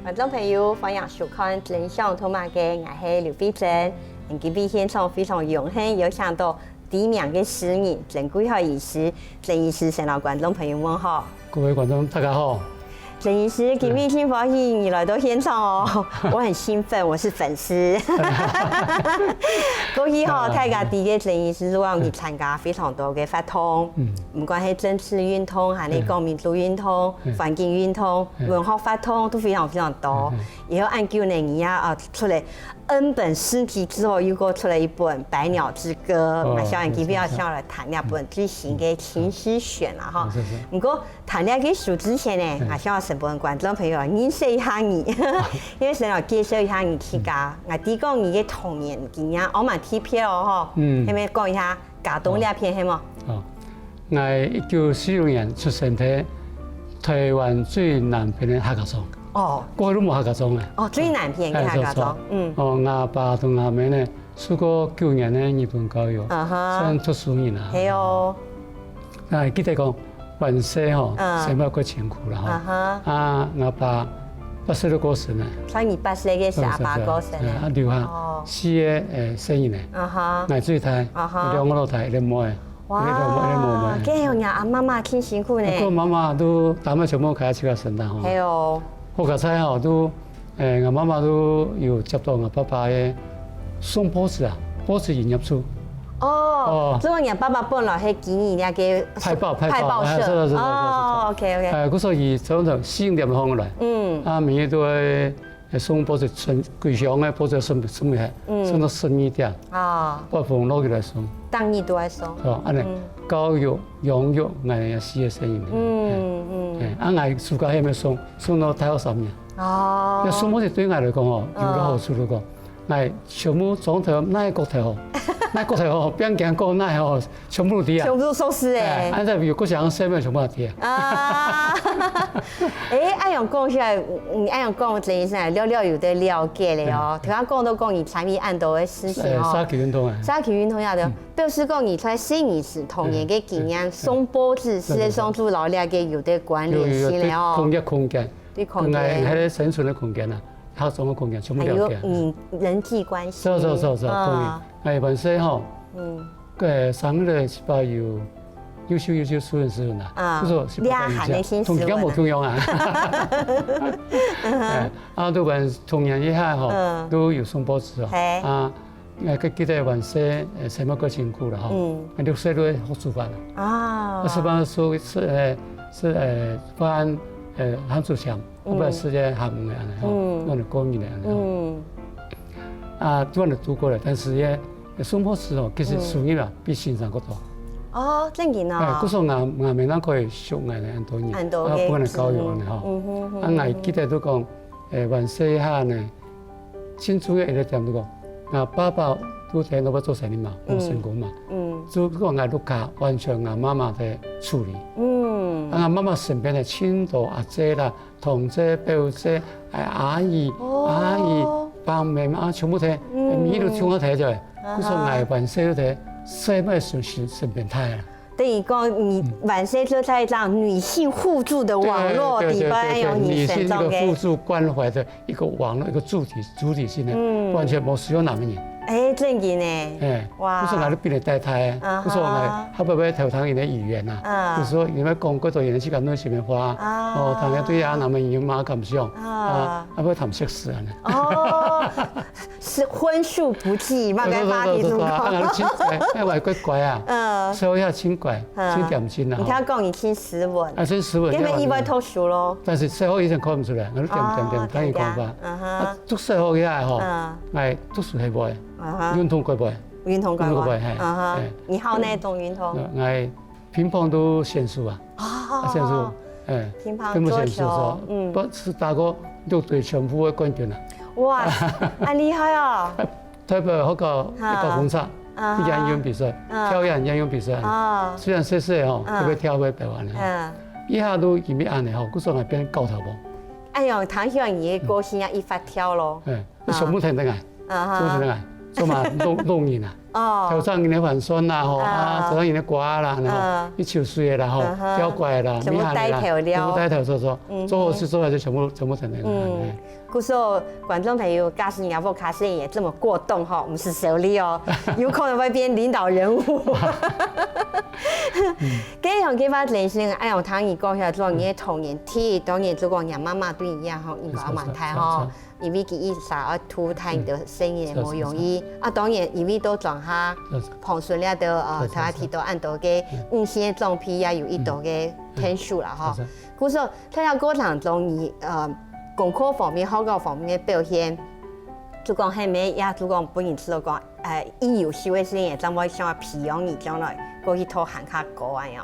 观众朋友，欢迎收看《真相通马》嘅，我係劉飛珍。今日現場非常榮幸有請到知名嘅詩人曾貴海醫師，曾醫師向觀眾朋友問好。各位觀眾大家好。曾醫師，今日很歡迎你來到現場哦，我很興奮，我是粉絲。過去大家知嘅曾醫師，我去參加非常多嘅活動，唔管係政治運動，還是講民主運動、環境運動、文化活動都非常多。然後按舊年出嚟 N 本詩集之後，又過出了一本《百鳥之歌》，我想今日要上來談兩本最新嘅情詩選啦哈。不過談兩個書之前呢，我想要成本觀眾朋友認識一下你，因為想要介紹一下你自家。我啲講你嘅童年經驗，我蠻特別哦，係咪講一下家東呢一片係冇？哦，我1946年出生喺台灣最南邊嘅客家莊。哦，過去都冇客家莊嘅。哦，最南邊嘅客家莊。哦，我阿爸同阿妹呢，受過9年嘅日本教育，算讀書人啦。係哦。啊，記得講原世吼，生活過辛苦啦吼。啊，我爸8歲就過身啦。所以你8歲嘅時候，阿爸過身咧。啊，留下4個生意咧。我最大，2個老大，1個妹。哇！咁樣阿媽媽挺辛苦呢。我媽媽都打乜全部開始個生產吼。係哦。我家仔吼都，我媽媽都有接到我爸爸嘅送報紙啊，報紙營業處。哦，所以我爸爸本來係經營那個派報社。哦 ，OK。嗰時候以早上4點放過來，每日都會送報紙，貴重嘅報紙送俾佢，送到12點。啊，8份攞起來送。當日都係送。哦，安尼教育、養育我哋4個生意。我暑假喺咪送到大學3年。哦。因為送報紙對我嚟講吼，有個好處嚟講，我全部總頭哪個國題好，哪個國題好，邊間國哪好，全部都啲啊。全部都收拾誒。按照有國強生命全部都啲啊。啊。按樣講起來，按樣講曾醫生了有得了解咧哦。頭先講到講你參與很多嘅事情哦。沙旗運動啊。沙旗運動有得，表示講你在新義時童年嘅經驗，送報紙是送出老兩個有得關聯性咧哦。空間。對空間。係喺生存嘅空間啊。客莊嘅空間全部了解。人際關係。同意。本身吼，上個禮拜有優秀詩人詩人啊，不錯，你喊你先同而家冇共用啊。都問童年以下吼，都有送報紙哦。佢記得原世生活過辛苦啦吼，6歲都學書法啦。書法書是翻韓書強。我本來是在韓文嘅安尼吼，我哋講語嚟安尼吼。都係讀過嚟，但是咧送報紙哦，其實收益啊比欣賞嗰多。哦，真嘅啊！嗰時候我未能可以學我哋很多年，本嚟教育安尼吼。我記得都講原世下呢，先主要一個點都講，我爸爸都聽到我做生意嘛，冇成功嘛。就講我錄卡完全我媽媽在處理。我媽媽身邊嘅親戚阿姐啦、堂姐、表姐、阿姨、幫妹妹全部睇，咪都聽我睇咗。嗰時候我原世都睇，細妹算變態啦。等於講你原世就在一張女性互助的網絡底下，有女性一個互助關懷的一個網絡，一個主體性嘅，完全冇需要男人。真嘅呢！哇！嗰時我都俾你帶態啊！嗰時我後尾頭談人哋語言啊，嗰時候因為講嗰度人去講嗰前面話，談一堆啊，男人語嘛咁上，後尾談識字啊！哦，是分數不計，嘛該發題都講。因為佢乖啊，所以要輕乖，輕點心啊！你聽講你輕斯文，輕斯文，因為意外讀書咯。但是細個以前看唔出來，我都點睇佢講法。讀細個嘅係吼，係讀書係會。運動過唔？運動過係。你好呢？動運動？我乒乓都選手啊。選手，乒乓桌球，不是打過6隊全部嘅冠軍啊。哇，咁厲害啊！台北嗰個100公尺仰泳比賽，跳仰泳比賽。雖然細細吼，特別跳過台灣嘅，一下都因為安尼吼，嗰時候係變高頭步。哎呀，睇起來你嘅歌聲啊，一發跳咯。上舞台得啊，做嘛弄人啊？头上因咧反酸啦，吼啊，头上因咧刮啦，然后一抽水的啦，吼，吊拐啦，全部带头了，全部带头做后事做来就全部成那个。故说观众朋友，假使你要不卡斯也这么过动哈，我们是手里哦，有可能会变领导人物。这样给发人生，哎呀，唐姨讲下做你童年体，当然就讲让妈妈对一样吼，应该蛮太吼，因为佢意啥啊，图太的生意冇容易啊，当然因为都撞下碰顺了的头下提到按到嘅些装批也有一道嘅天数啦哈。故说在下过程中，你功课方面、考考方面嘅表现，就讲係咩也就講本人知道講，以有少嘅事嘢，怎麼想培養你將來過去拖行卡高啊樣。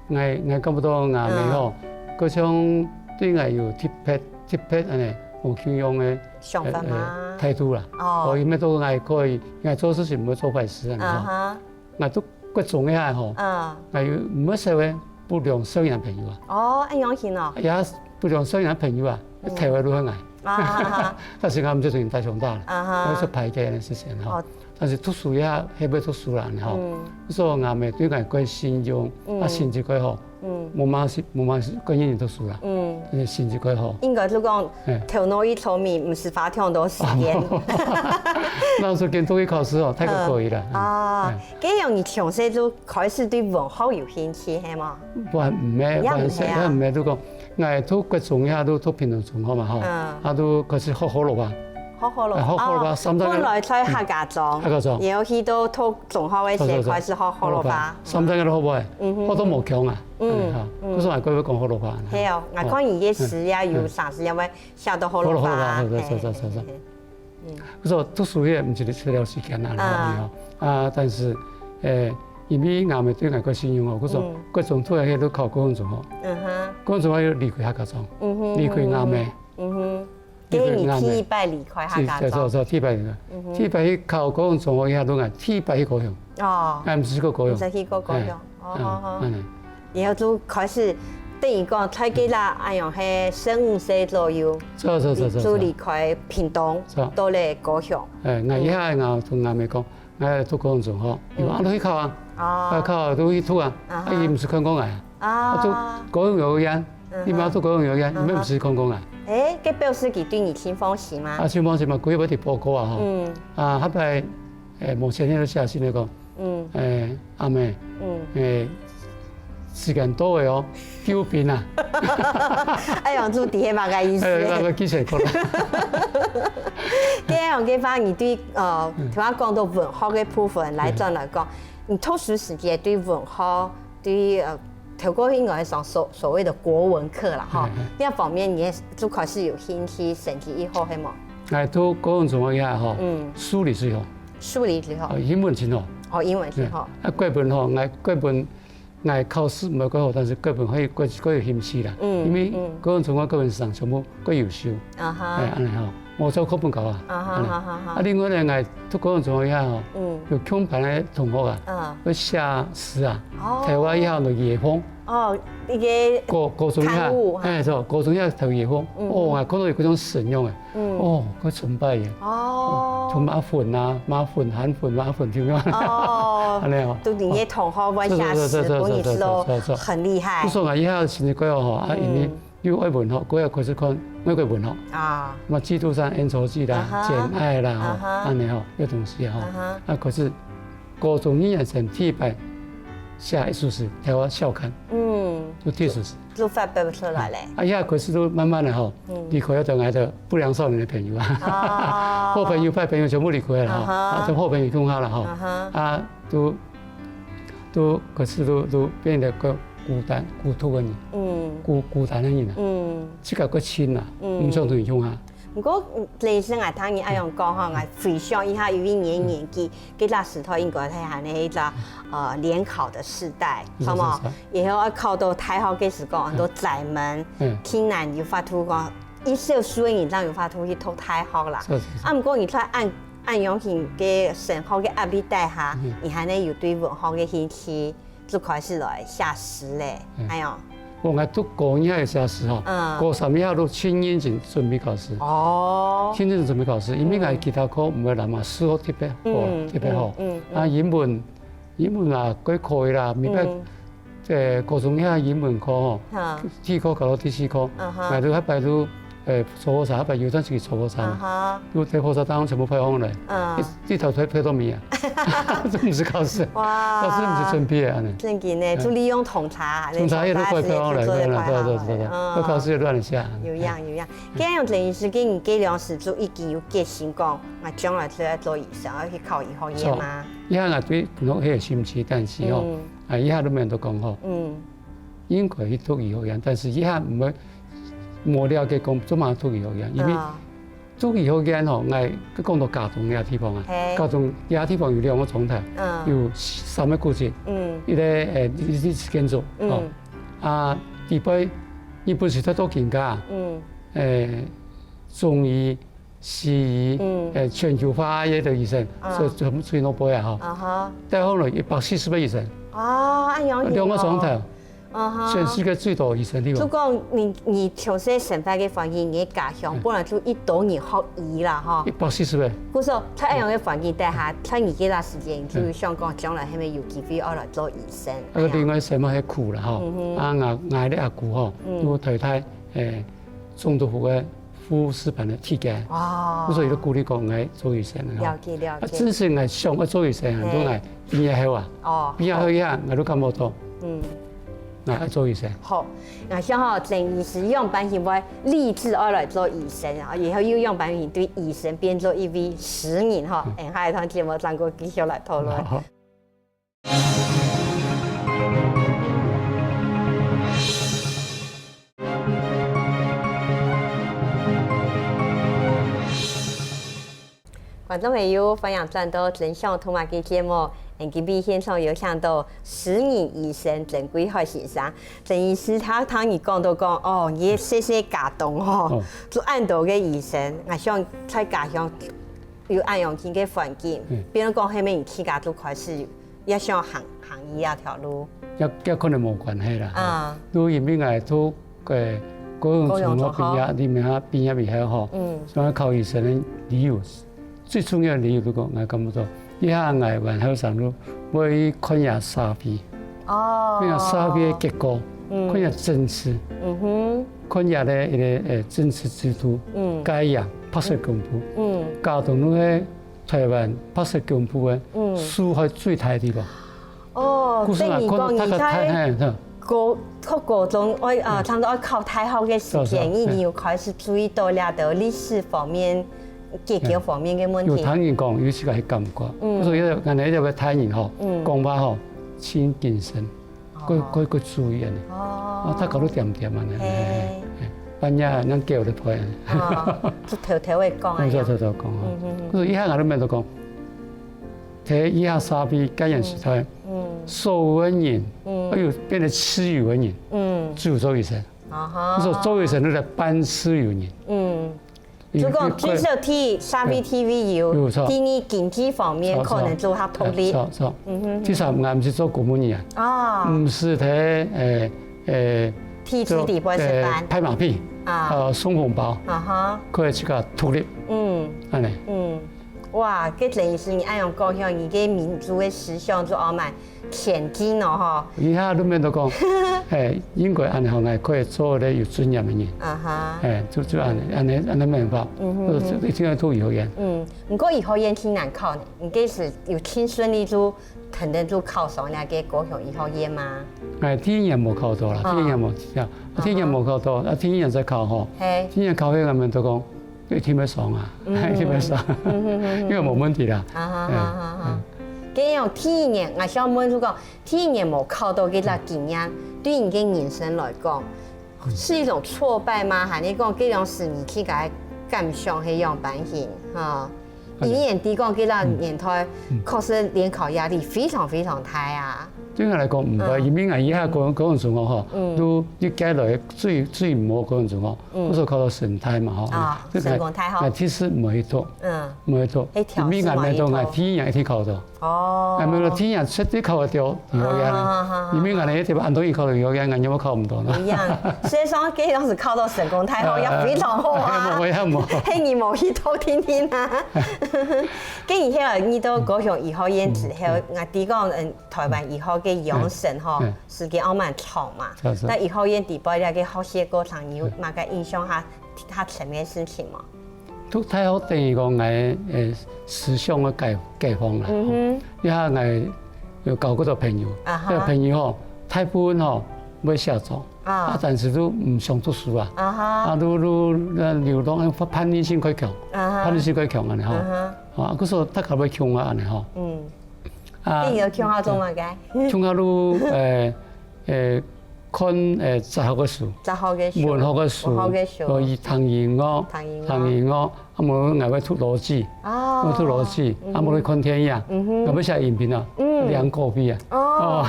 我感覺到牙尾吼，嗰種對我有特別安尼有教養嘅想法嘛態度啦。哦，因為都我可以，我做事情唔會做壞事啊。我都各種嘅係吼，我有唔乜社會不良商人朋友啊。哦，一樣先哦。也不良商人朋友啊。台灣都很矮，但是我們這種太強大了，我是排解的事情哈。但是讀書也係要讀書人哈，所以我們對外關信用啊，成績quite好，冇乜關於讀書啦，成績quite好。應該就講頭腦一聰明，唔是花太多時間。那時候跟多一考試哦，太可以了。啊，這樣你從細就開始對文學有興趣係嗎？唔係都講。我讀各種嘢都讀平常中學嘛嗬，啊都開始學好咯吧，學好咯，本來在客家莊，然後去到讀中學嘅時開始學好咯吧，三種嘢都好唔係，我都冇強啊，嗰時我佢會講好咯吧。係啊，我講而家時呀有啥事因為寫到好咯吧，嗰時讀書嘢唔係除了時間啦，但是因為我們對外國信用哦，嗰種各種都係都考高中中學，高中中學要離開客家莊，離開我們，離開體拜離開客家莊，就體拜嘅，體拜去考高中中學以後都係體拜去高雄，唔是去高雄，唔是去高雄，然後就開始等於講大概啦，哎呀係15歲左右，就離開屏東，到嚟高雄。我以下我同我們講，我讀高中中學，因為我都去考啊。考都去讀啊，伊唔是看講啊，我讀高雄幼兒園，你咪讀高雄幼兒園，你咪唔是看講啊。這表示佢對你親放心嗎？親放心嘛，佢要啲報告啊，嗬。後擺目前呢個寫信嚟講，阿妹，時間多嘅哦，救兵啊。哎呀，做啲乜嘅意思？我記成個啦。這樣嘅話，你對頭先講到文學嘅部分來講嚟講。你讀書時間對文學對透過應該上所謂的國文課啦，哈，呢一方面你就開始有興趣，成績以後係冇？我讀高中中學以後，數理最好。數理最好。英文真好。哦，英文真好。國文嗬，國文考試唔係幾好，但是國文可以有興趣啦。因為高中中學國文上全部幾優秀。安尼嗬。我做課本教啊，另外咧，我讀高中中學以後，有強班嘅同學啊，去寫詩啊，台灣以後就野風。哦，呢個高中以後，錯，高中以後讀野風，我看到有嗰種神用嘅，佢崇拜嘅，同馬粉啊、韓粉、馬粉點樣？哦，都啲嘢同學會寫詩，本意都很厲害。所以我以後成績幾好啊，因為有愛文學，嗰日開始看美國文學啊，咁啊《基督山恩仇記》啦，《簡愛》啦，安尼吼，有東西吼。可是高中1年生體拜寫一首詩，台灣校刊，就第10詩，就發表出來咧。以後開始都慢慢的吼，離開咗我的不良少年的朋友啊，好朋友、壞朋友全部離開了哈，就好朋友通下了哈，都可是都變得個孤單、孤獨嘅人，孤單嘅人啊，即個親啊，唔想同人用下。不過人生啊，當然一樣講嚇，我回想一下有一年紀，嗰個時候應該係喺呢一個聯考的時代，係嘛？然後我考到大學嘅時候，都在門天南有發圖講，一小書嘅人當有發圖去讀大學啦。啊，不過你睇按樣型嘅生活嘅壓力底下，然後呢又對文學嘅興趣就開始來寫詩咧，係啊。我爱读高一的下时吼，高3以下都亲英前准备考试。哦，亲英准备考试，因为爱其他科唔会难嘛，数学特别好，特别好。啊，英文啊，几可以啦，明白。高中遐英文科吼，第科考到第4科，买到迄摆都初考3，迄摆有阵时初考3，都第考3当全部配好嘞，一头配到面啊，这不是考试，考试不是准备的安尼。真紧呢，就利用统查，统查也都配好嘞，对，我考试也乱下。有样。今日用陈医师给你计量时做已经有决心讲，我将来是要做医生，要去考医学院吗？以下我对侬迄个心情，但是吼。以下都没人都讲吼，应该去读医学院，但是以下唔会无了解讲做嘛读医学院，因为读医学院吼，爱佢讲到家中遐地方啊，家中遐地方有2个状态，有3个骨节，一个你建筑，啊，第八，伊不是在做健家，中医、西医，全球化嘅的医生，所以最诺贝尔哈，但后来140倍医生。哦，按样2个状态，全世界最多医生地方。就讲你从这生活嘅环境，你家乡本来就一多年学医啦，哈。140倍。故说在按样嘅环境底下，在你几大时间，就想讲将来係咪有機會要來做醫生？另外什麼係苦啦，吼，捱啲阿姑吼，都太太中毒服嘅富士版的體檢，所以都鼓勵講捱做醫生。了解。真是捱想要做醫生，很多捱邊嘢好啊，邊嘢好呀，我都感覺到，捱做醫生。好，我想吼鄭醫師樣板型會立志要來做醫生，然後以後要樣板型對醫生變做一位10年吼，下一堂節目咱個繼續來討論。观众朋友，欢迎转到真相通话嘅节目。今日现场有请到10年医生郑贵海先生。郑医师他伊讲到讲，哦，你细细家动吼，做按道嘅医生，我想在家乡有按样件嘅环境，比如讲迄面起家都开始也想行医啊条路。也可能冇关系啦。都因为我都高中我毕业未晓吼，所以考医生嘅理由。最重要的理由都講，我感覺到以下我還後生都會看下沙皮，看下沙皮嘅結果，看下真實，看下咧一個真實制度，解藥拍攝功夫，教導nous喺台灣拍攝功夫嘅書係最大地方。哦，即係講而家高中差唔多考大學嘅時間，已經要開始注意到了到歷史方面。結構方面嘅問題，有聽人講，有時個係感覺，所以人哋一個聽人吼，講話吼，請謹慎，佢注意啊！他搞到點啊！半夜咱叫你陪啊！就偷偷嘅講啊！偷講啊！所以以下我都咪都講，睇以下沙皮感染時代，受文人，變得吃語文人，只有周醫生，所以周醫生都係班師有人。就講至少睇沙皮 TV 有，第二經濟方面可能做下獨立。錯，至少我唔是做公務員啊，唔是睇體制底部上班，拍馬屁，送紅包，佢係一個獨立，安尼。哇，嗰陣時你按樣講向你嘅民族嘅思想做傲慢前進咯，嗬。以下都面都講，應該按行係可以做咧有尊嚴嘅人，就按辦法，一定要讀醫學院。唔過醫學院挺難考呢，你嗰時有挺順利就肯定就考上那個高雄醫學院嘛？第一年冇考到啦，第一年冇考到，第二年再考嗬，第二年考起咁樣都講。一天要上啊，一天要上，因為冇問題啦。咁樣第一年，我想問就講，第一年冇考到幾個經驗，對你嘅人生來講，是一種挫敗嗎？還是講幾樣事你去個感想係樣版型嚇？第一年啲講幾個年代，確實聯考壓力非常非常大啊。對我嚟講唔係，因為我以下嗰陣時候嗬，都一解來最唔好嗰陣時候，嗰時候考到省台嘛嗬，省公台嗬，其實唔係多，因為我未到，我第一年一天考到。哦。啊，咪天人出啲考掉幼儿园，你们可能一啲安多一考幼儿园，俺有冇考唔到呢？一样，所以说给当时考到省工太后也非常好啊。我也冇。嘿，你冇去偷听听啊？跟以后你到高雄以后演之后，我第讲台湾以后嘅养生吼，是嘅澳门长嘛。那以后演第八咧嘅好些歌场，有嘛个影响他前面事情嘛？都太好等于讲思想嘅解放啦。一下有交嗰個朋友，個朋友吼，大部分吼要下莊，但是都唔想讀書啊，都流浪，叛逆性quite強，叛逆性quite強安尼吼，嗰時候大家要強啊安尼吼。你有強下做乜嘅？強下都看雜學嘅書，文學嘅書，以唐寅哦，啊冇我要讀邏輯，我讀邏輯，啊冇去看天樣，我要寫影片啊，兩個幣啊，哦，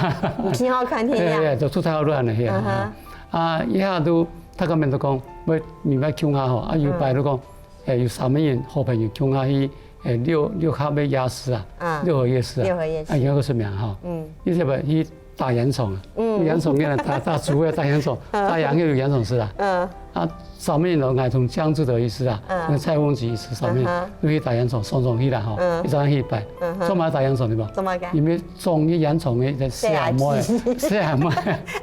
挺好看天樣，就出太好多人嚟啊，一下都大家面都講，要明白強下吼，啊有擺都講，有3個人好朋友強下去六合要夜市啊，六合夜市啊，啊有個什麼哈，你知唔知？打洋蟲啊，洋蟲嘅打竹嘅打洋蟲，打洋嘅有洋蟲師啊，上面有嗌從江浙的意思啊，那蔡豐吉意思上面，你去打洋蟲，送去啦吼，一張去擺，做乜打洋蟲對吧？做乜嘅？因為種啲洋蟲嘅四下妹，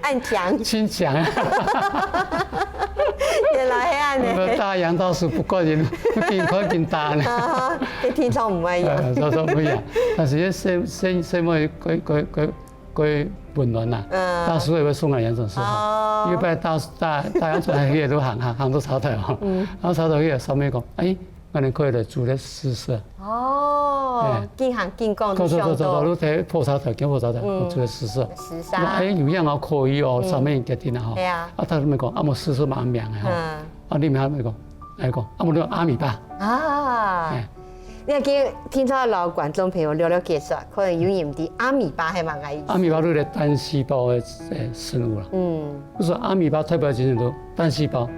按牆，親牆啊，原來係安尼。打洋倒是不過癮，見可見打呢。跟天窗唔一樣，都唔一樣，但是啲細妹佢混亂啦，打書會送嚟洋蟲師吼，要擺打洋蟲係佢都行到草台吼，然後草台佢上面講，我哋佢哋住咧詩社。哦，見行見講都上到。你睇破草台，見破草台，我住咧詩社。詩社。有樣我可以哦，上面決定啦吼。係啊。他咪講，冇詩社蠻名嘅吼。你咪講，冇你阿米巴。你係聽咗老觀眾朋友了解說，可能有人啲阿米巴係乜意思？阿米巴都係單細胞嘅生物啦。就是阿米巴代表就是都單細胞，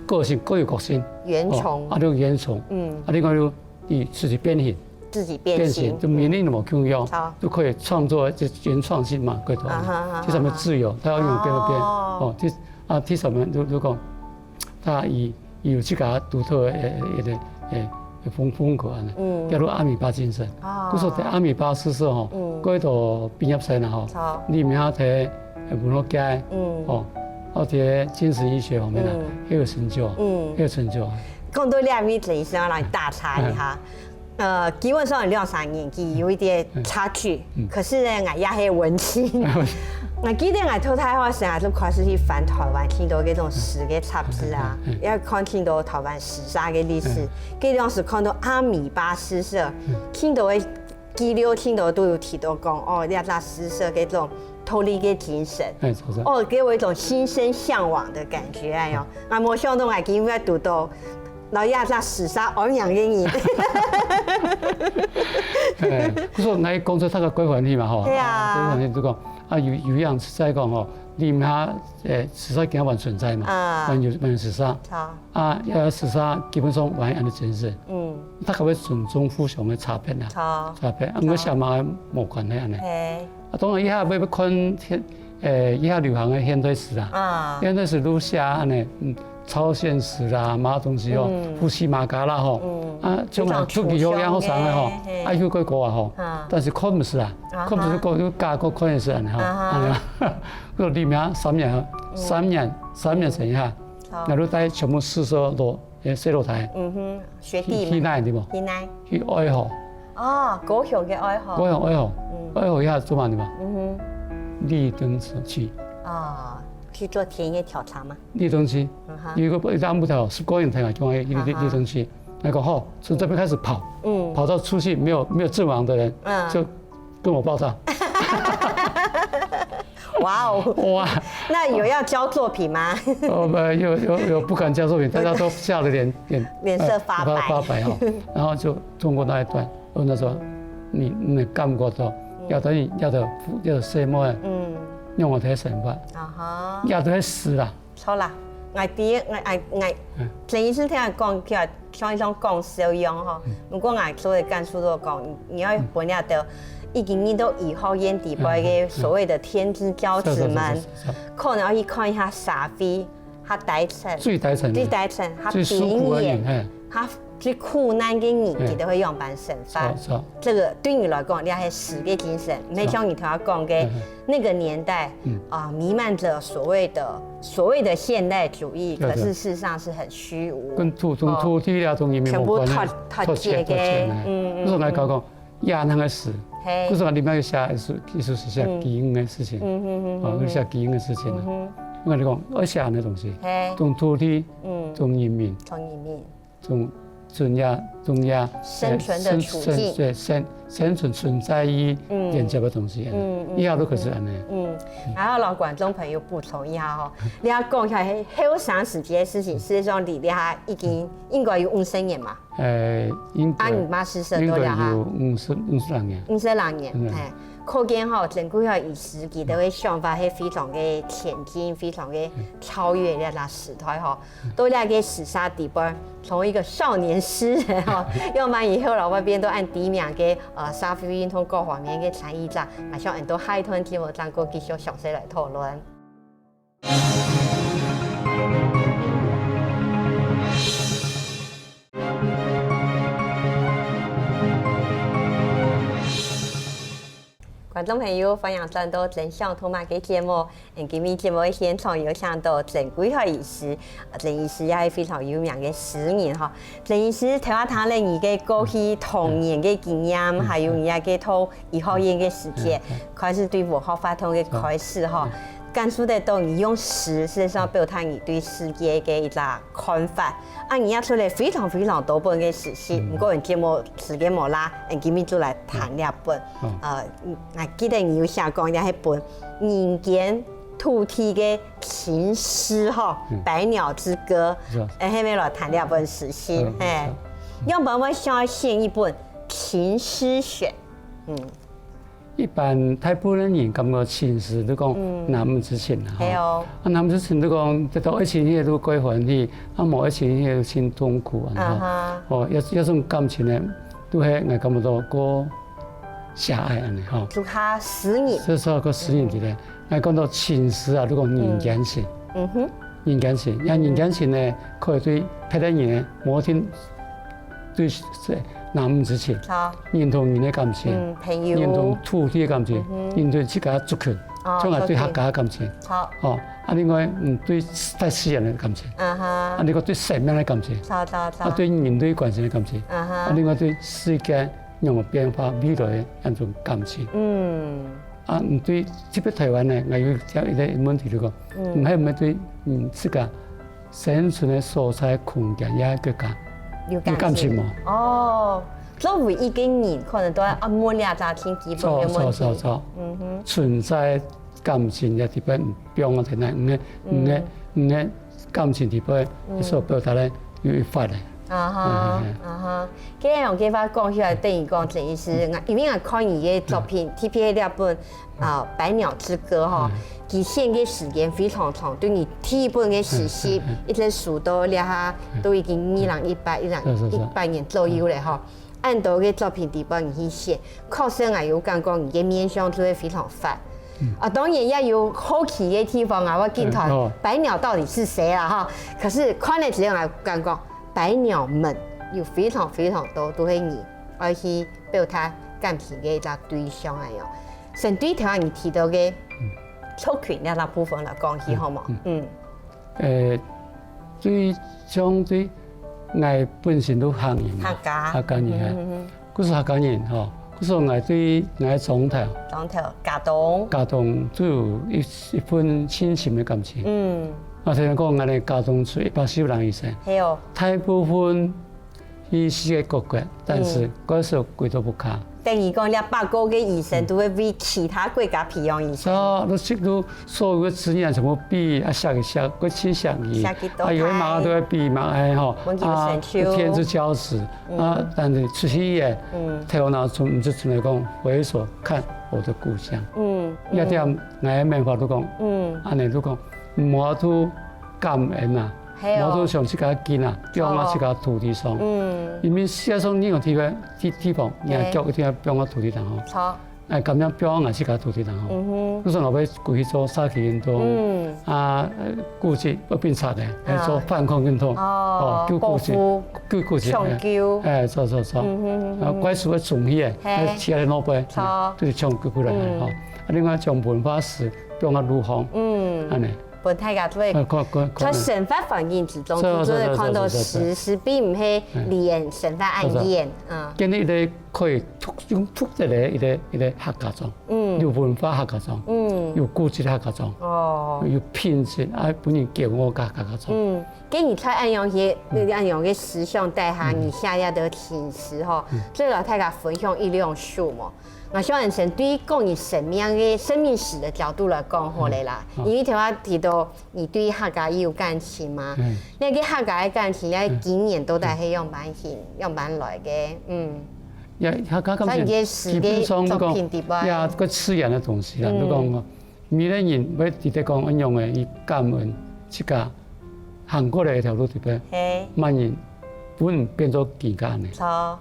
個性各有個性。原蟲。都原蟲。另外就自己變形。自己變形。就命令都冇強要，都可以創作即原創性嘛，嗰度。即上面自由，他要用邊個邊。ที่上面都講，他有自家獨特嘅風格啊，叫做阿米巴精神。嗰時喺阿米巴詩社吼，嗰度畢業生啊吼，你咪下睇文學界，或者精神醫學方面啊，有成就，有成就。講到兩面嚟先，我嚟打岔一下。基本上2-3年紀有一點差距，可是呢，我也係文青。我記得我偷睇開成日都開始去翻台灣聽到嗰種詩嘅雜誌啊，也看聽到台灣時沙嘅歷史。嗰陣時看到阿米巴詩社，聽到嘅資料聽到都有提到講，一紮詩社嗰種脫離嘅精神，給我一種心生向往的感覺喲。我冇想到我今日讀到。老一紮時沙安養嘅人，嗰時我講出他個規範啲嘛吼，規範啲都講有樣實在講吼，你唔下時沙竟然還存在嘛，還有時沙，有時沙基本上還按照精神，他個會從中互相嘅差別啦，差別，我想嘛冇關係安尼，當然以下要看以下流行嘅現代詩啦，現代詩都寫安尼。超現實啦，乜東西哦，呼吸馬甲啦吼，將來出去有樣好上嘅吼，愛去嗰個啊吼，但是看唔是啊，看唔是個要加個看是安尼吼，嗰個裡面3年成下，那都帶全部4所落寫落台，學弟嘛，去哪對無？去愛河，高雄嘅愛河，愛河一下做乜對無？立燈區。去做田野調查嗎？立燈區，有個安布頭10個人聽啊，講立燈區，那個好，從這邊開始跑，跑到出去沒有陣亡的人，就跟我報道。哇哦！哇，那有要交作品嗎？有不敢交作品，大家都嚇得臉色發白哈，然後就通過那一段，我那時候你幹過的，要得寫麼？用我睇成法，也都係死啦。錯啦，陳醫生聽人講，像一種講笑一樣吼。如果所謂幹書都講，你要本來的已經見到二號煙地輩嘅所謂的天之驕子們，可能要去看一下沙飛，佢底層，最底層，佢表演，佢最苦難嘅人，佢都會用辦神法。這個對你來講，你係死嘅精神，唔係像你頭先講嘅那個年代彌漫着所謂的現代主義，可是事實上是很虛無。跟土地啊，同人民無關嘅，脫節嘅。嗰時我講亞人嘅事，嗰時我哋咪要寫藝術是寫基因嘅事情，要寫基因嘅事情啦。我哋講要寫呢東西，從土地，從人民，從中亞生存的處境，對生存在於連接的東西，以後都可是安尼。然後老觀眾朋友補充一下吼，你要講下後生時期嘅事情，事實上離你下已經應該有50年嘛。應該有52年，可見吼，整個個以時期的想法係非常的前進，非常的超越了那時代吼。到那個時沙地步，從一個少年詩人吼，要麼以後老外邊都按第一名嘅沙飛運動各方面嘅參與者，馬上很多海豚節目能夠繼續詳細來討論。觀眾朋友，歡迎轉到真相同埋嘅節目。今日節目嘅現場有請到鄭貴華醫師，鄭醫師也係非常有名嘅詩人哈。鄭醫師睇下談咧你嘅過去童年嘅經驗，還有你嘅套二號煙嘅世界，開始對文化發通嘅開始哈。感受得到你用詩，事實上表達你對世界嘅一個看法。你也出嚟非常非常多本嘅詩集，不過節目時間冇啦，今日就來談兩本。我記得你有寫講嘅係本人間土地嘅情詩哈，《百鳥之歌》。後面來談兩本詩集，要不我想寫一本情詩選。一般大部分人感覺情詩都講男女之情啦，男女之情都講得到愛情迄都歸歡喜，冇愛情迄真痛苦啊！一種感情咧，都係我感覺到過狹隘安尼吼。就較詩人。所以說個詩人啲咧，我講到情詩啊，都講人間情。人間情，人間情咧，可以對別人嘅某天對男女之情，認同人的感情，認同土地的感情，認同自家族群，仲係對客家的感情。另外對大自然的感情，另外對生命的感情，對人類關係的感情，另外對世界讓變化未來的一種感情。對特別台灣呢，我有一個問題嚟講，唔係對自家生存的所在空間也國家。有感情嘛？作為一個人，可能都係按摩兩家庭基本嘅問題。存在感情嘅地方，比如我哋呢，唔嘅感情地方，所表達咧要發嚟。咁樣嘅話講起來，等於講鄭醫師，因為我看你嘅作品，特別係兩本《百鳥之歌》哈。佢寫嘅時間非常長，對你第一本嘅詩集，一隻書到了下都已經2018年左右咧吼。按到嘅作品地方你去寫，確實我有感覺你嘅面相都會非常發。當然也有好奇嘅地方啊，我見到百鳥到底是誰啊哈？可是看了之後我感覺百鳥們有非常非常多都係你而去表達感情嘅一個對象嚟樣。甚至頭先你提到嘅。族群呢部分嚟講起好冇？對相對我本身都客人，客家人係，嗰是客家人嗬。嗰時我對我莊頭，家東都有一份親情嘅感情。我聽講我哋家東出140人以上，大部分去世界各國，但是嗰時候鬼都不卡。等於講200個嘅醫生都會為其他國家培養醫生。都識到所有嘅資源全部比下個親相依，有啲馬都會比馬天之驕子但係出去嘅頭腦從就從嚟講回首看我的故鄉。一啲我嘅文化都講，安尼都講，我都感恩啊。我都上自家見啊，變我自家土地上。因為世界上呢個地方，人腳一定要變我土地上嗬。咁樣表也是較獨啲人吼。嗰時我要過去做沙旗運動，顧節要變賊嘅，做反抗運動，救顧節，救顧節，做，怪獸要重起嘅，起來攞杯，就是搶救過來吼。另外將文化史表啊錄好，安尼。本太家做，在審法環境之中，就會看到實並唔係連審法案件，今日咧可以用突出嚟一個客家莊，有文化客家莊，有古蹟客家莊，有品質本人叫我客家莊。給你在按樣嘅思想帶下，你下下的聽時吼，最老太家分享一兩數嘛。我希望人生對講你生命史的角度來講好嚟啦，因為頭先提到你對客家有感情嘛，你個客家嘅感情咧幾年都係用版來嘅，客家感情基本上都講，也個自然嘅東西啦，都講每個人要直接講應用嘅，以感恩自家行過來一條路入邊，萬人本變做自家嘅。錯。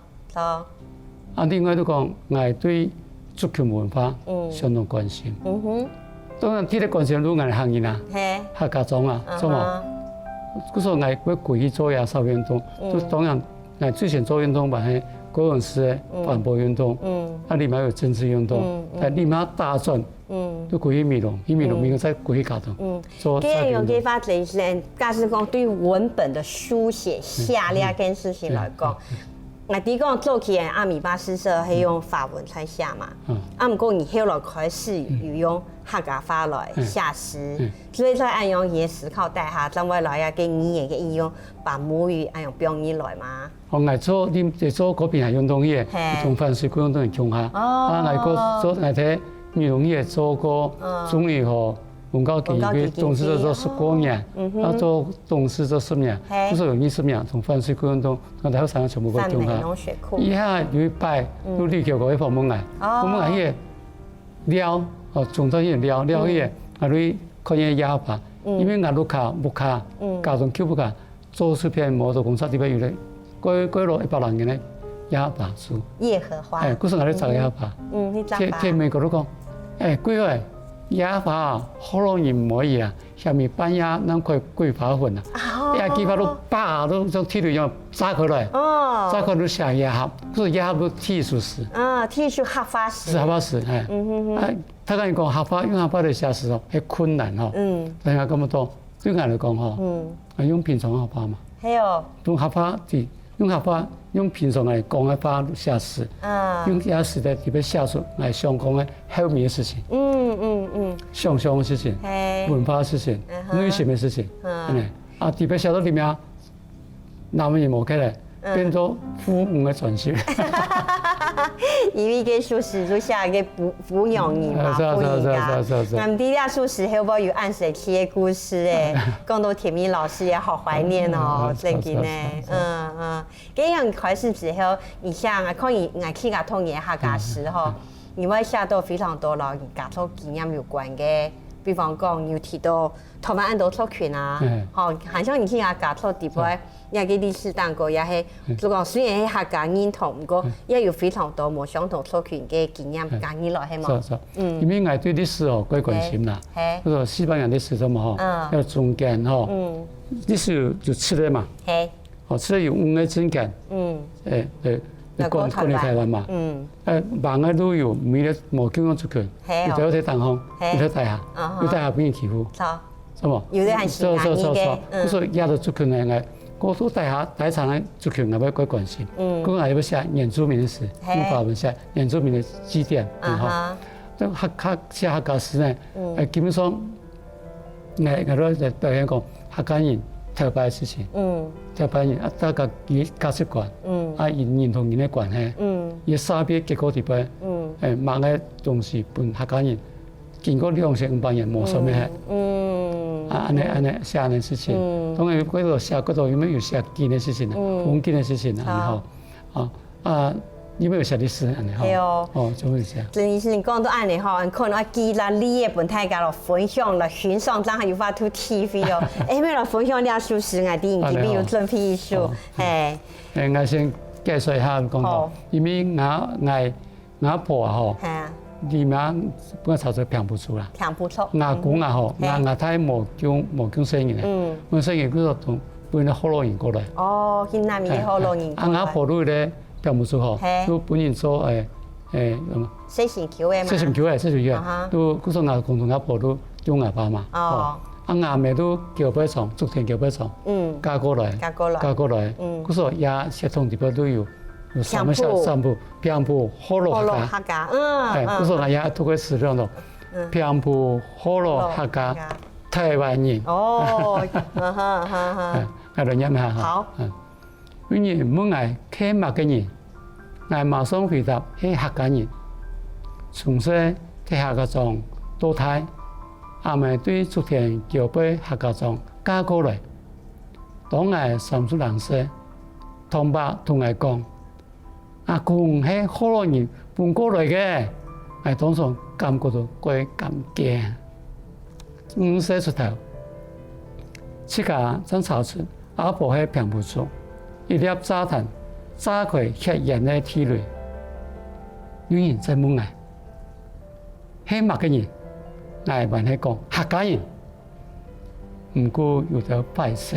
另外都講，我對族群文化相當關心。當然，啲咧關心都係行業啊，客家莊啊，做嘛？嗰時候我要過去做野獸運動，都當然我之前做運動嘛係嗰陣時嘅環保運動，另外有政治運動，另外大專都過去美容再過去教堂做。這樣用嘅法嚟講，假使講對文本的書寫下列件事情來講。我哋講做起阿米巴詩社係用法文來寫嘛，唔過你後來開始要用客家話來寫詩，所以在按用嘢思考底下，怎會來嘅語言嘅應用，把母語按用表現來嘛。我做你做嗰邊係運動嘢，同范水運動係強下，我做睇美容嘢做過中醫和文教技藝，總是做19年，做董事做10年，都是有20年，從范水運動，我哋好三個全部都強下。以下有一擺都立橋嗰啲訪問嚟，訪問嚟嘢撩，重到嘢撩嘢，我哋看嘢啞巴，因為我錄卡木卡，教種 Q 不卡，做出片摩托公司啲咩嘢，過落100人嘅咧啞巴數。耶和華。嗰時我哋做啞巴，聽美國都講，幾位。啞巴好容易唔可以啊，下面班啞能佢鬼爬粉啊，幾把都把都從體力上扎佢來，扎佢都下啞巴，所以啞巴都技術史。技術合法史。是合法史，他講合法用合法嚟寫詩哦，係困難吼。但係咁多對我嚟講吼，用平常合法嘛。係哦。用合法啲。用合法用平常嚟講嘅法寫詩，用寫詩嚟特別寫出嚟想講嘅後面嘅事情，想象嘅事情，文化嘅事情，女性嘅事情，特別寫到點樣，男人冇起來變咗父母嘅傳說。因為個書是就寫個撫養人嘛，撫養家。咁啲啲書是後邊有按時期嘅故事誒，講到甜蜜老師也好懷念哦，最近呢，咁樣開始之後，你想啊，可以我去個童年客家詩吼，你會寫到非常多咯，與家族經驗有關嘅，比方講有提到台灣安多族群啊，吼，好像你去個家族地位。也個歷史當中也係，就講雖然係客家認同，不過也有非常多冇相同族群嘅經驗加入來係嘛。因為我對歷史哦幾關心啦，嗰個西班牙歷史咁嘛嗬，有中間嗬，歷史就七個嘛，七個有5個中間，關聯台灣嘛，萬個都有，每個冇幾個族群，有啲東方，有啲大廈，有大廈俾人欺負，係嘛？有啲係西南嘅，嗰所以亞洲族群係我。嗰個大廠嘅族群我要幾關心，嗰個係要寫原住民嘅史，用法文寫原住民嘅祭典，咁寫客家詩咧，基本上我都就對人講客家人特別嘅事情，特別人大家嘅價值觀，人同人嘅關係，嘅差別結果點樣？某個東西本客家人經過200-500年冇什麼係。安尼寫安尼事情，當然嗰度寫嗰度有咩有寫見嘅事情啊，講見嘅事情啊，有咩有寫歷史安尼嗬，就會寫。鄭醫生講到安尼嗬，可能記啦你嘅本大家落分享啦，欣賞真係有法度 TV 哦，咩落分享啲書時我啲人邊有準備藝術，我先介紹一下講到，因為我婆嗬。里面不要炒作平埔族啦。平埔族。牙古牙吼，牙太无姜生嘅。我生嘅嗰個同本嚟河洛人過來。哦，越南嘅河洛人。牙婆路咧平埔族吼，都本人做四成橋嘅嘛。四成橋嘅，都嗰種牙共同牙婆路中牙巴嘛。哦。牙咪都橋北廠，竹田橋北廠。加過來。嗰種牙血統地方都有。三部平埔河洛客家，嗰種牙都會使用到平埔河洛客家台灣人。哦，係兩樣下。好。因為問我客家嘅人，我馬上回答係客家人。從細喺客家莊到大，阿咪對竹田橋北客家莊加過來。當我30歲，同爸同我講。阿公係河洛人搬過來嘅，我當時感覺到怪咁驚。5歲出頭，自家真炒出阿婆係平埔族，一粒炸彈炸開血人嘅體內。有人在問我，係乜嘅人？我問佢講客家人，唔過有條白色，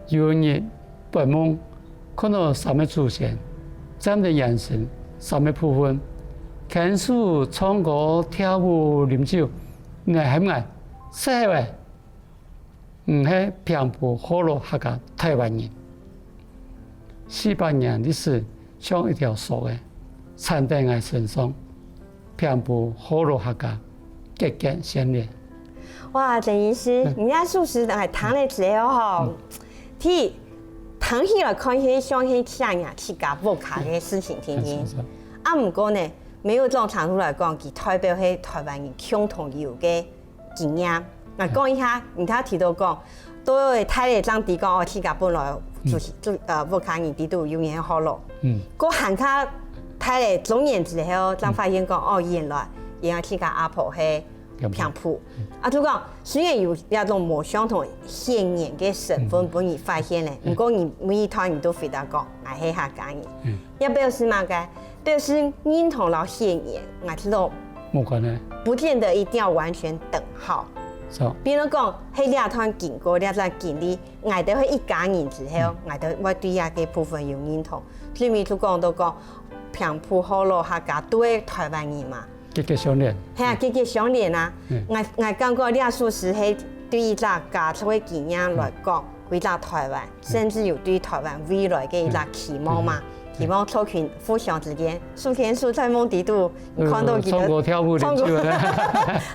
有日白夢看到什麼出現？站的眼神，什麼部分？看書、唱歌、跳舞、飲酒，你係唔係？係喂，唔係平埔河洛客家台灣人。400年歷史像一條索嘅，纏在我身上。平埔河洛客家結結相連。哇，鄭醫師，人家素食係談嚟之後吼，睇。談起來看起像起像呀，去搞不卡嘅事情，天天。啊，唔過呢，沒有這種程度來講，佢代表係台灣人共同有嘅經驗。我講一下，你睇提到講，都有睇嚟張地講，去搞本來就是不卡人地度有嘢好咯。個行卡睇嚟總言之後，張發現講哦，原來而家去搞阿婆係平埔。啊，就講雖然有一種冇相同顯眼嘅身份俾你發現咧，不過你每一趟你都回答講，我係客家人。也表示乜嘅？表示認同老顯眼，我知道。冇關係。不見得一定要完全等號。比如講，喺兩趟經過兩段經歷，我哋係一家人之後，我哋我對一個部分有認同。所以就講到講，平埔河洛客家都係台灣人嘛。結結相連，係啊，結結相連啊！我感覺呢個屬實係對一個家族嘅經驗來講，為咗台灣，甚至有對台灣未來嘅一個期望嘛。期望族群互相之間，數天數在夢地度，看到佢唱歌跳舞練酒咧，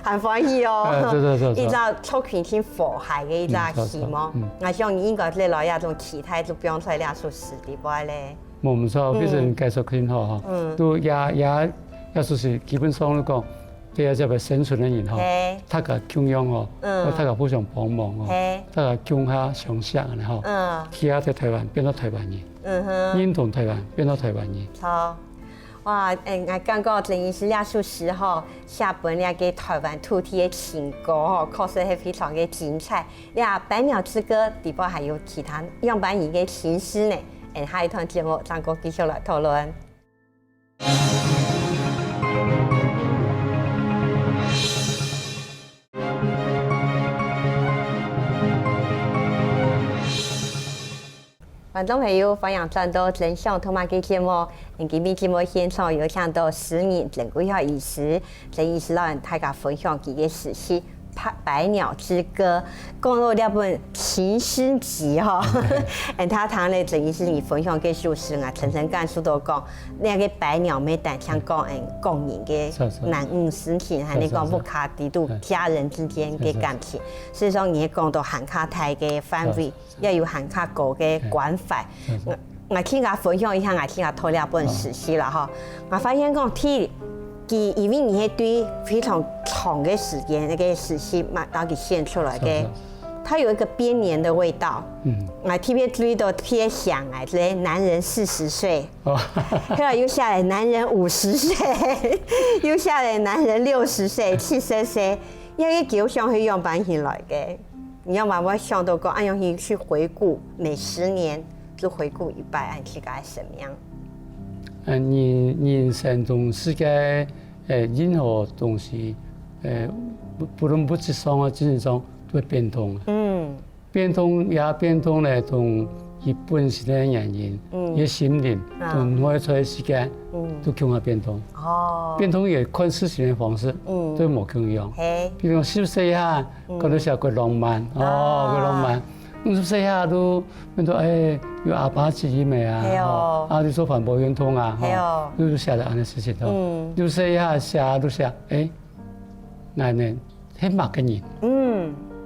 很歡喜哦！一個族群挺和諧嘅一個期望，我想應該嚟來一種期待，就表出嚟屬實啲話咧。冇唔錯，非常繼續很好嚇，都也就是基本上嚟講，第一就係生存嘅人吼，大家共養吼，大家互相幫忙吼，大家共下相識嘅吼，其他在台灣變到台灣人，認同台灣變到台灣人。錯，哇！我感覺鄭醫師呢首詩吼，寫本呢個台灣土地嘅情歌吼，確實係非常嘅精彩。呢《百鳥之歌》底部還有其他樣板語嘅情詩呢？下一段節目張哥繼續來討論。觀眾朋友，歡迎轉到真相同埋嘅節目。今日節目現場有請到詩人鄭貴孝醫師，鄭醫師老人大家分享佢嘅詩詩《百鳥之歌》，講到呢本情詩集哈。他談咧鄭醫師你分享嘅首詩啊，層層感受到講，呢個百鳥沒但想講共人嘅難忘事情，係你講不卡地度家人之間嘅感情。所以說你講到漢卡台嘅範圍，也有漢卡國嘅關懷。我聽佢分享一下，我聽佢討兩本詩詩啦哈。我發現講睇。因為你係對非常長嘅時間，那個詩詩嘛，當佢獻出來嘅，它有一個編年的味道。我特別注意到貼響啊，即係男人40歲，後來又下來男人50歲，又下來男人60歲、70歲，因為叫上去樣板起來嘅。你要話我想到講，按樣去回顧每10年就回顧100，按去改什麼樣？人生中世界任何东西，不论物质上啊、精神上都会变动。变动呢，同伊本身的原因，伊心灵同外在的世界都共下变动。变动也看事情的方式都无共样。比如10岁以下，可能是过浪漫，个浪漫。50岁以下都变到有阿爸之意味啊，你做环保运动啊，都写得安尼事情头。60岁以下写都写，男人很陌个人。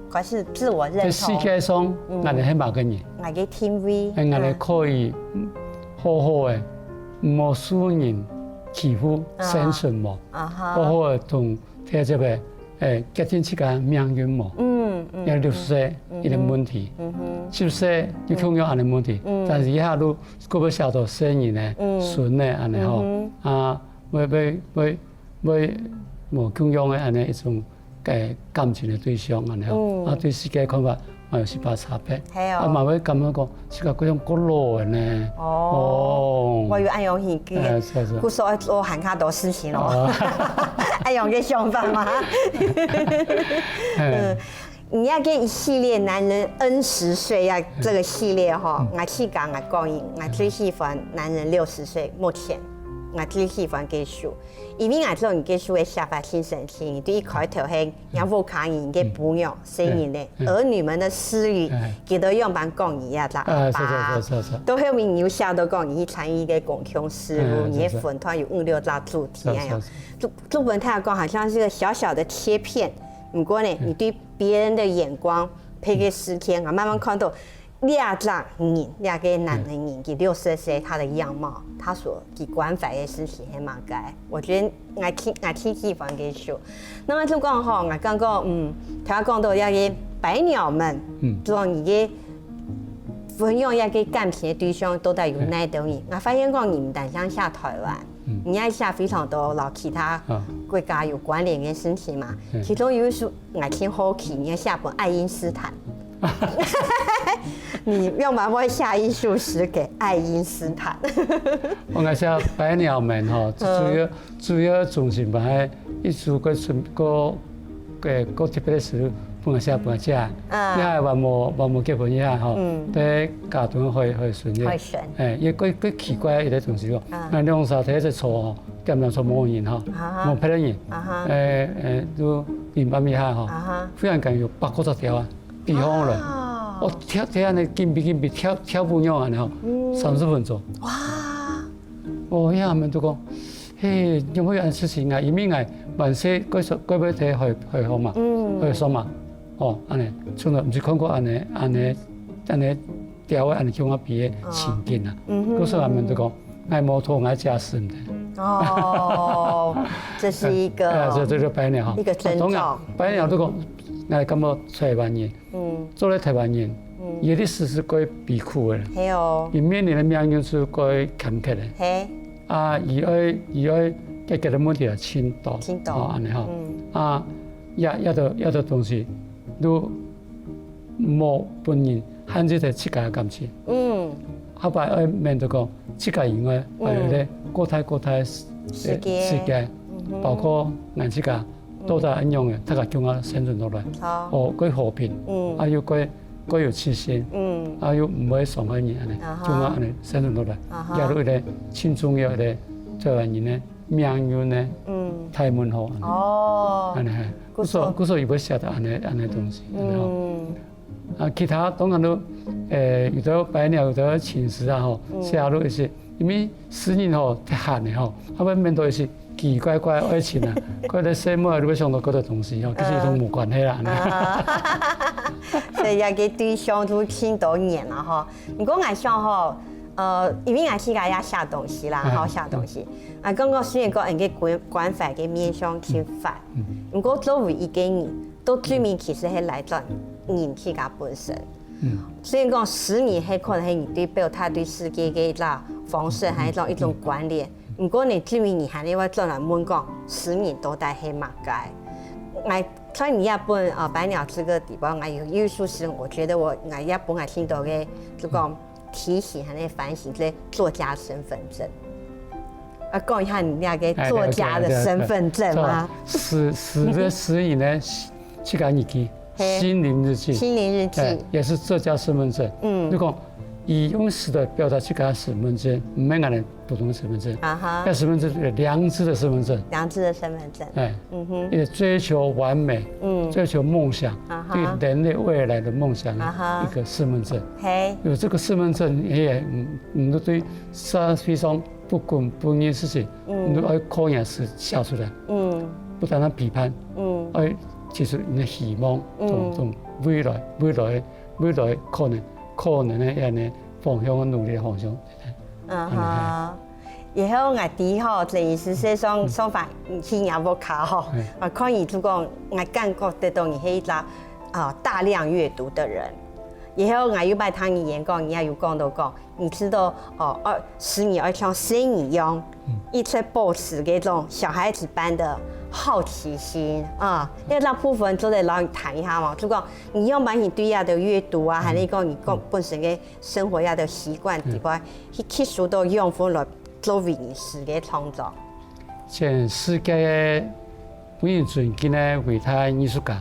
嗰是自我认同。在世界上，我哋很陌个人。我嘅天威。我哋可以好好嘅，唔好受人欺负、生存冇，好好嘅同睇下个决定自己命运冇。有60岁一个问题，10岁有同样安尼问题，但是以下都嗰要写到生意呢、孙呢安尼吼，要无共样嘅安尼一种。感情的对象安尼吼，对世界看法嘛有18差别，嘛会感觉讲世界嗰种角落嘅呢。我要按用去故说做很卡多事情咯，按用嘅想法嘛。你要给一系列男人 N10岁呀，这个系列哈，我去讲我讲伊，我最喜欢男人60岁，目前我最喜欢嘅书。因为我做人嘅书嘅写法挺神奇，对一开头係讓婦卡人嘅補養聲音咧，兒女們的私語，佢都用版講伊啊，都後面有寫到講伊參與嘅共享事務，你嘅分團有5、6個主題啊，做本太講好像是個小小的切片，不過呢，你對別人的眼光配個10天啊，慢慢看到。2個男人，佢60歲，他的樣貌，他所佢關懷嘅事情係乜嘅？我覺得我挺喜歡嘅書。那麼就講吼，我剛講頭講到一個白鳥們，做伊嘅分享一個感情嘅對象都得有哪種人？我發現講你唔單想寫台灣，你還寫非常多老其他國家有關聯嘅事情嘛。其中有一書我挺好奇，你要寫本愛因斯坦。你要不要下一首诗给爱因斯坦？我讲写白鸟们吼，主要重心把迄一首个特别的诗，本写本写。你还话无结婚以下吼，在家庭会顺利。伊佢奇怪一个东西咯，两三天在错吼，点两错冇人吼，冇拍人，都明白咪下吼，忽然间有190条啊。比方了，我跳安尼紧闭跳舞样安尼吼，30分钟。哇！伊下面都讲，嘿，有冇樣事情啊？因為萬歲嗰要睇去好嘛，去爽嘛，安尼，從來唔是看過安尼調安尼叫我比嘅情景啊。嗰時下面都講，愛摩托愛駕駛唔得。這是一個，這個白鳥哈，一個徵兆。白鳥都講。我感覺台灣人，做咧台灣人，伊啲事是過悲苦嘅，伊面臨嘅命運是過坎坷嘅，伊愛解決嘅問題係青島，安尼吼，一到東西都冇本人限制在自家嘅感情，後擺愛面對講自家以外，還有咧國泰世界，包括咱自家。都在應用嘅，大家叫我生存落來，佢和平，又佢有自信，又唔會傷害人安尼，叫我安尼生存落來。加入咧，輕重要咧，台灣人咧命運咧太滿好，安尼係，故所以要寫到安尼東西，其他當然都有到白鳥，有到情詩啊吼，寫落一些，因為詩人吼太閒嘅吼，後尾面對是。奇怪愛情啊！佢哋寫乜都會想到嗰個東西哦，其實都冇關係啦。所以一個對象都挺多年啦，哈。如果我想吼，因為我自家也寫東西啦，好寫東西。啊，剛剛雖然講人嘅關懷嘅面向挺發，不過作為一個人，到最尾其實係來自人自家本身。雖然講10年係可能係你對表達對世界嘅一個方式，係一種觀念。不過你最尾你還要做人問講10年都在係乜嘅？我所以你一本白鳥這個地方，我有藝術是，我覺得我一本我聽到嘅這個提醒，還有反省，即作家身份證。讲一下你那个作家的身份证吗？死的死以呢，去讲日记，心灵日记，心灵日记也是作家身份证。如果以用死的表达去给他身份证，唔免讲人普通的身份证，要身份证是良知的身份证，良知的身份证。也追求完美，追求梦想，对人类未来的梦想一个身份证。有这个身份证，也都对社会上不公不义的事情，都要考验是写出来。不单单批判，而提出你的希望，从未来可能的样的方向努力的方向。然后我哋吼，就意思是想法去也无卡吼，可以就讲我感觉得到你是一个大量阅读的人。然后我又拜听你演讲，你也有讲到讲，你知道使你而像生一样，一直保持这种小孩子般的好奇心啊。那部分都得让你谈一下嘛，就讲你要把你对呀的阅读啊，还是讲你讲本身的生活呀的习惯，这块去受到养分来做文史的创作。全世界不仅尊敬的伟大艺术家，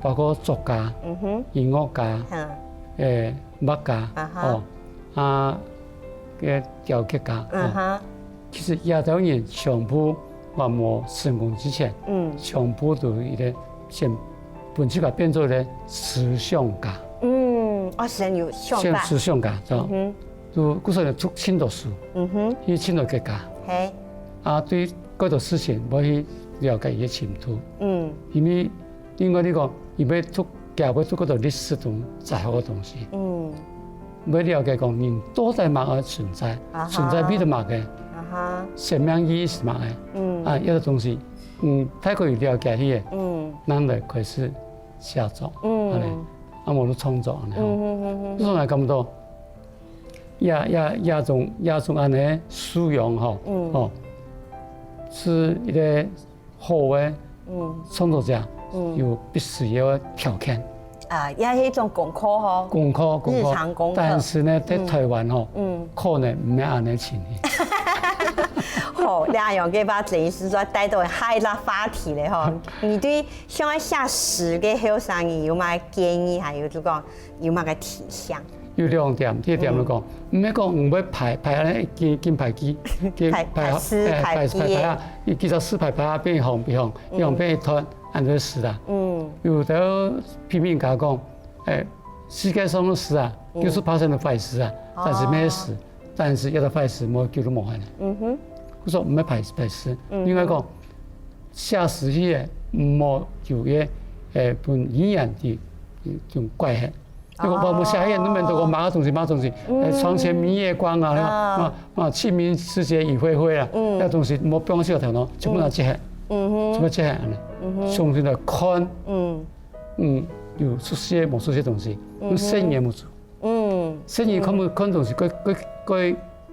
包括作家、音乐家。墨家雕刻家，其实亚洲人全部还没成功之前，全部都一个先本自个变做咧思想家。先有想法。先思想家，就古时候读青读书，去青读家。对各种事情要去了解伊个深度。因为另外你讲，伊要读。要读嗰度历史同哲学嘅东西，要了解讲人都在乜嘅存在，存在邊度乜嘅，生命意義是乜嘅，一個東西，太過於了解佢嘅，咱就開始寫作，我都創作，所以咁多，亞種安尼素養吼，是一個好嘅創作者。有必須要條件也係一種功課吼，日常功課。但是呢，在台灣吼，可能唔係安尼情形。好，兩樣嘅把這意思說帶到下一個話題咧吼。你對想要寫詩嘅後生人有乜建議，還有就講有乜個提倡？有兩點，第一點就講，唔係講唔要排安尼見排機，排啊，其實詩排變紅變團。按照詩啦，有的批評家講，世界上的詩啊，90%的壞詩啊，但是咩詩，但是一個壞詩冇叫做冇害嘅。我說唔係排詩，另外講寫詩嘅冇叫嘅本語言的種怪氣。如果我寫嘢，你們都講乜東西，床前明月光啊，清明時節雨霏霏啊，那東西冇幫小頭腦，全部都接氣。怎麼這樣呢？重新來看，有出些冇出些東西，聲也冇做，聲也看東西，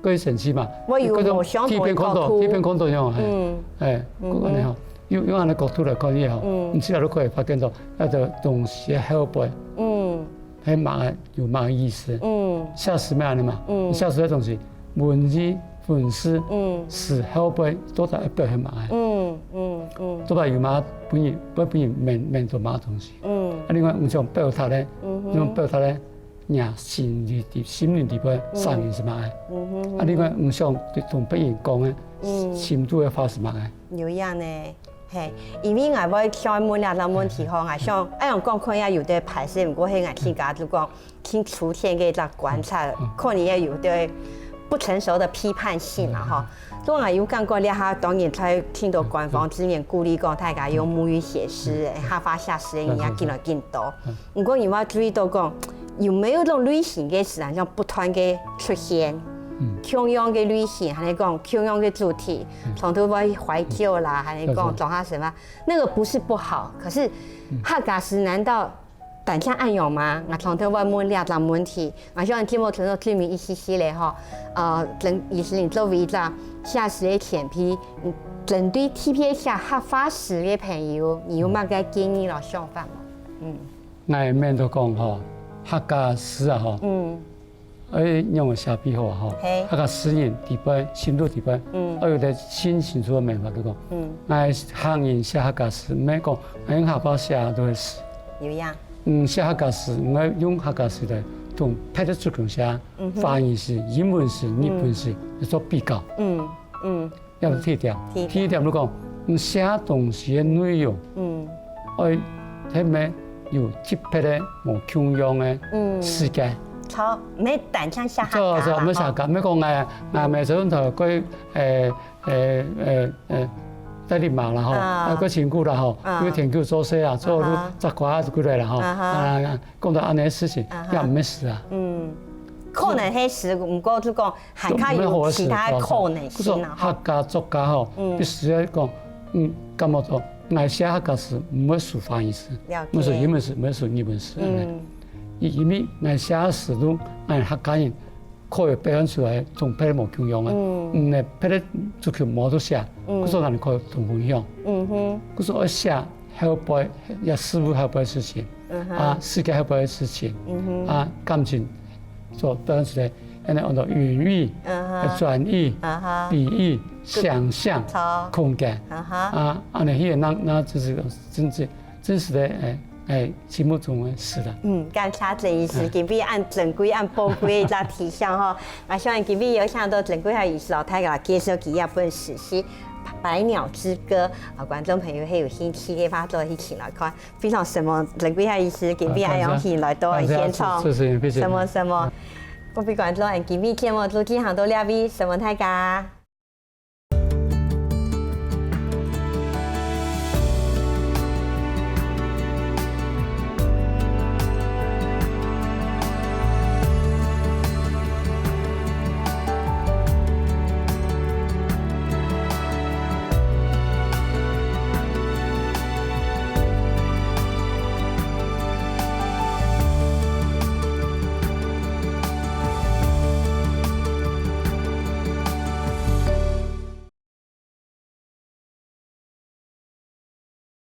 佢神奇嘛，嗰種天邊看到樣，嗰個用安尼角度來看嘢吼，唔知道都可以發現到一個東西嘅後背，係乜有乜意思？寫詩咩安尼嘛？寫詩嘅東西，文字。文詩、詩後背都係一表現埋嘅，都係有乜本人面對乜東西。另外，唔想表達咧，讓心靈地方上面是乜嘅。另外，唔想同別人講嘅深度嘅話是乜嘅。有樣咧，係，因為我要想問兩個問題吼，我想一樣講可能有啲排斥，唔過係我自家就講聽出現嘅一個觀察，可能也有啲。不成熟的批判性啦，哈！所以我有感覺咧，哈，當然在聽到官方之前鼓勵講，大家用母語寫詩，下發寫詩嘅人也越來越多。不過你要注意到講，有沒有種類型嘅詩，像不斷嘅出現，同樣嘅類型，還是講同樣嘅主題，從頭話懷舊啦，還是講講下什麼，那個不是不好，可是客家詩難道？單向暗用嘛，我從頭話問兩個問題，我希望節目程度最明一些些咧吼，意思你作為一個寫詩嘅前輩，針對特別寫客家詩嘅朋友，你有乜個建議咯想法冇？我面都講吼，客家詩啊吼，用写笔画吼，个诗人底边、深入底边，有个新形出的办法，就讲，来行人写客家诗，唔係講用客家寫都係詩。有呀。寫客家詩，唔係用客家詩嚟同配得出嚟寫，翻譯詩、英文詩、日本詩嚟做比較。要提點，提點就講，寫東西嘅內容，係咪有特別嘅無共用嘅世界？錯，咩單槍寫客家。咩寫客家？咩講咪想頭佢在立馬啦吼，個辛苦啦吼，因為田球做事啊，做雜瓜就過來啦吼，講到安尼事情也唔咩事啊。可能係事，唔過就講還可以有其他可能性啊。客家作家吼，必須要講，咁麼做，愛寫客家詩，唔會書翻譯詩，唔係英文詩，唔係日本詩。因為愛寫詩都愛客家人。可以表現出來，同別無共用啊！唔係別足球冇得寫，嗰時人可以同分享。嗰時我寫後輩也師傅後輩事情，世界後輩事情，感情做表現出來，因為按照語義、轉譯、比喻、想象、空間，安尼迄個那就是真實的心目中的事啦。感謝鄭醫師，今日按正規按寶貴一個提醒吼，我希望今日有想到正規嘅醫師老太個介紹佢一本史詩《百鳥之歌》，觀眾朋友係有興趣嘅話，都一起來看。非常什麼正規嘅醫師今日按用心來到現場，什麼，各位觀眾，今日節目都進行到呢邊，什麼大家。